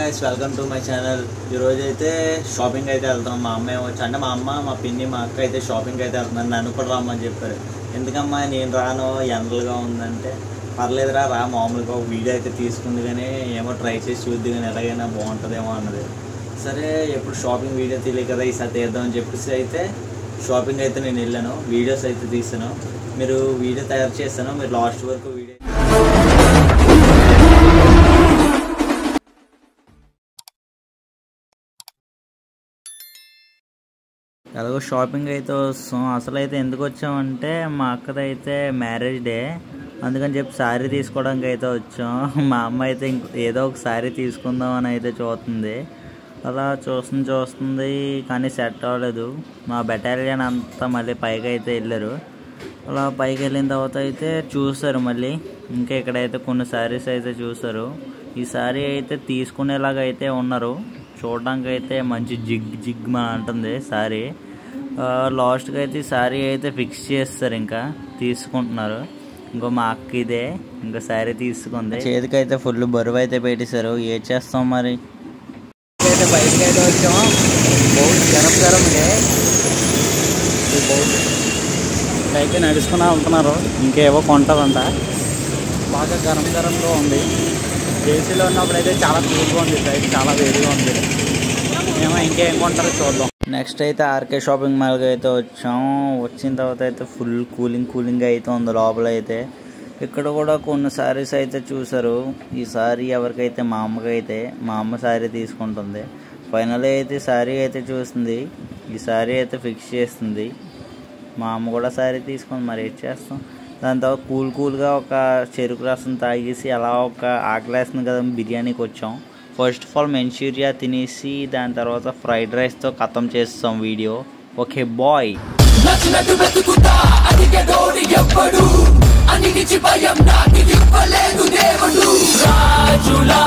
Guys welcome to my channel. ఈరోజు అయితే shopping అయితే వెళ్తాం. మా అమ్మ ఏమొచ్చు అంటే మా అమ్మ, మా పిన్ని, మా అక్క అయితే షాపింగ్ అయితే వెళ్తున్నారు. నన్ను కూడా రమ్మని చెప్పారు. ఎందుకమ్మా నేను రాను, ఎండలుగా ఉందంటే పర్లేదురా రా, మామూలుగా ఒక వీడియో అయితే తీసుకుంది కానీ ఏమో ట్రై చేసి చూద్ది కానీ ఎలాగైనా బాగుంటుందేమో అన్నది. సరే ఎప్పుడు షాపింగ్ వీడియో తీయలేదు కదా, ఈసారి తీద్దామని చెప్పేసి అయితే షాపింగ్ అయితే నేను వెళ్ళాను. వీడియోస్ అయితే తీసాను, మీరు వీడియో తయారు చేస్తాను, మీరు లాస్ట్ వరకు వీడియో. ఎలాగో షాపింగ్ అయితే వస్తాం. అసలు అయితే ఎందుకు వచ్చామంటే మా అక్కదైతే మ్యారేజ్ డే, అందుకని చెప్పి శారీ తీసుకోవడానికి అయితే వచ్చాం. మా అమ్మ అయితే ఏదో ఒక శారీ తీసుకుందాం అని అయితే చూస్తుంది. అలా చూస్తుంది కానీ సెట్ అవ్వలేదు. మా బెటాలియన్ అంతా మళ్ళీ పైకి అయితే వెళ్ళారు. అలా పైకి వెళ్ళిన తర్వాత అయితే చూస్తారు మళ్ళీ. ఇంకా ఇక్కడైతే కొన్ని శారీస్ అయితే చూసారు. ఈ శారీ అయితే తీసుకునేలాగా అయితే ఉన్నారు. చూడడానికి అయితే మంచి జిగ్ మా అంటుంది శారీ. లాస్ట్గా అయితే ఈ శారీ అయితే ఫిక్స్ చేస్తారు, ఇంకా తీసుకుంటున్నారు. ఇంకో మా అక్క ఇదే ఇంకా శారీ తీసుకుంది. చేతికైతే ఫుల్ బరువు అయితే పెట్టేశారు. ఏం చేస్తాం మరి. అయితే బయటకి అయితే వచ్చాము. గరం అయితే నడుచుకున్నా ఉంటున్నారు. ఇంకేవో కొంటారంట. బాగా గరంగా ఉంది. ఏసీలో ఉన్నప్పుడు అయితే చాలా కూల్గా ఉంది, బయట చాలా వేడిగా ఉంది. ఏమో ఇంకేం కొంటారో చూద్దాం. నెక్స్ట్ అయితే ఆర్కే షాపింగ్ మాల్కి అయితే వచ్చాము. వచ్చిన తర్వాత అయితే ఫుల్ కూలింగ్ అయితే ఉంది లోపల అయితే. ఇక్కడ కూడా కొన్ని శారీస్ అయితే చూసారు. ఈ శారీ ఎవరికైతే మా అమ్మకైతే, మా అమ్మ శారీ తీసుకుంటుంది. ఫైనల్ అయితే శారీ అయితే చూస్తుంది. ఈ శారీ అయితే ఫిక్స్ చేస్తుంది. మా అమ్మ కూడా శారీ తీసుకుంది. మరి ఏం చేస్తాం. దాని తర్వాత కూల్గా ఒక చెరుకు రసం తాగేసి అలా ఒక ఆకలేస్తుంది కదా, బిర్యానీకి వచ్చాం. ఫస్ట్ ఆఫ్ ఆల్ మంచూరియా తినేసి దాని తర్వాత ఫ్రైడ్ రైస్తో ఖతం చేస్తాం వీడియో. Okay bye. రాజులా